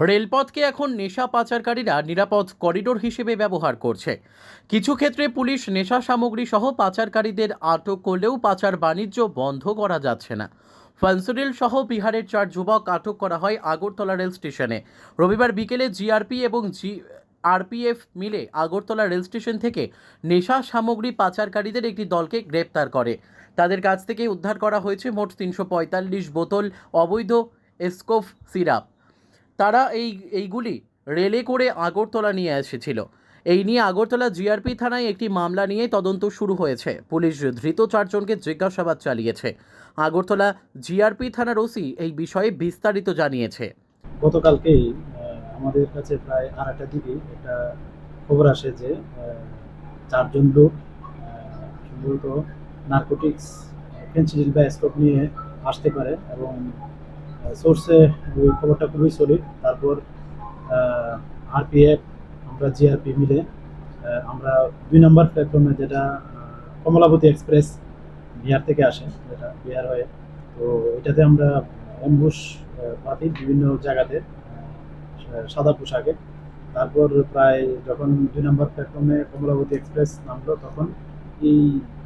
রেলপথকে এখন নেশা পাচারকারীরা নিরাপদ করিডোর হিসেবে ব্যবহার করছে। কিছু ক্ষেত্রে পুলিশ নেশা সামগ্রী সহ পাচারকারীদের আটক করলেও পাচার বাণিজ্য বন্ধ করা যাচ্ছে না। ফেন্সিডিল সহ বিহারের 4 যুবক আটক করা হয় আগরতলা রেল স্টেশনে। রবিবার বিকেলে জিআরপি এবং আরপিএফ মিলে আগরতলা রেল স্টেশন থেকে নেশা সামগ্রী পাচারকারীদের একটি দলকে গ্রেপ্তার করে। তাদের কাছ থেকে উদ্ধার করা হয়েছে মোট 345 বোতল অবৈধ এসকোফ সিরাপ। তারা এইগুলি রেলে করে আগরতলা নিয়ে এসেছিল। এই নিয়ে আগরতলা জিআরপি থানায় একটি মামলা নিয়ে তদন্ত শুরু হয়েছে। পুলিশ ধৃত 4 জনকে জিজ্ঞাসাবাদ চালিয়েছে। আগরতলা জিআরপি থানার ওসি এই বিষয়ে বিস্তারিত জানিয়েছে। গতকালকেই আমাদের কাছে প্রায় 8টার দিকে একটা খবর আসে যে 4 জন লোক সম্ভবত নার্কোটিক্স ফেনসিডিল বা স্কোপ নিয়ে আসতে পারে এবং সোর্সে ওই খবরটা খুবই সলিড। তারপর আরপিএফ আমরা জিআরপি মিলে আমরা 2 নম্বর প্ল্যাটফর্মে, যেটা কমলাবতী এক্সপ্রেস বিহার থেকে আসে, যেটা বিহার হয়ে, তো এটাতে আমরা অ্যাম্বুশ পাতি বিভিন্ন জায়গাতে সাদা পোশাকে। তারপর প্রায় যখন 2 নম্বর প্ল্যাটফর্মে কমলাবতী এক্সপ্রেস নামলো, তখন এই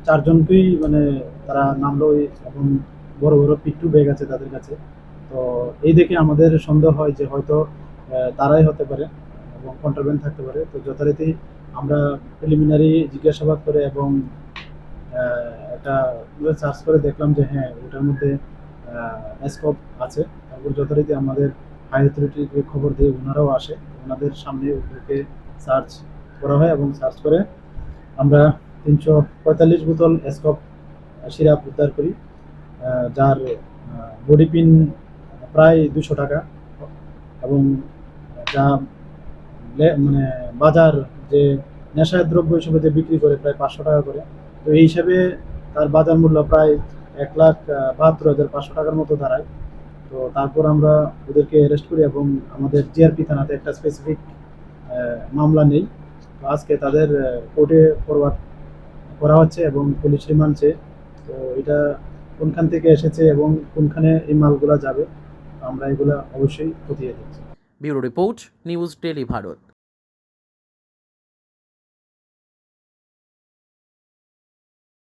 4 জনকেই মানে তারা নামলো এবং বড় বড় পিট্টু ব্যাগ আছে তাদের কাছে। তো এই দেখে আমাদের সন্দেহ হয় যে হয়তো তারাই হতে পারে এবং কন্ট্রাব্যান্ড থাকতে পারে। তো যথারীতি আমরা প্রিলিমিনারি জিজ্ঞাসাবাদ করে এবং একটা সার্চ করে দেখলাম যে হ্যাঁ, ওটার মধ্যে স্কোপ আছে। তারপর যথারীতি আমাদের হাই অথরিটিকে খবর দিয়ে ওনারাও আসে, ওনাদের সামনে ওদেরকে সার্চ করা হয় এবং সার্চ করে আমরা 345 বোতল স্কোপ সিরাপ উদ্ধার করি, যার বডি পিন প্রায় 200 টাকা এবং যা মানে বাজার যে নেশার দ্রব্য হিসেবে যে বিক্রি করে প্রায় 500 টাকা করে। তো এই হিসাবে তার বাজার মূল্য প্রায় 1,72,500 টাকার মতো দাঁড়ায়। তো তারপর আমরা ওদেরকে অ্যারেস্ট করি এবং আমাদের জিআরপি থানাতে একটা স্পেসিফিক মামলা নেই। তো আজকে তাদের কোর্টে ফরওয়ার্ড করা হচ্ছে এবং পুলিশ রিমান্ড চেয়ে। তো এটা কোনখান থেকে এসেছে এবং কোনখানে এই মালগুলা যাবে, আমরা এগুলা অবশ্যই খতিয়ে দেখছি। Bureau report, news daily Bharat.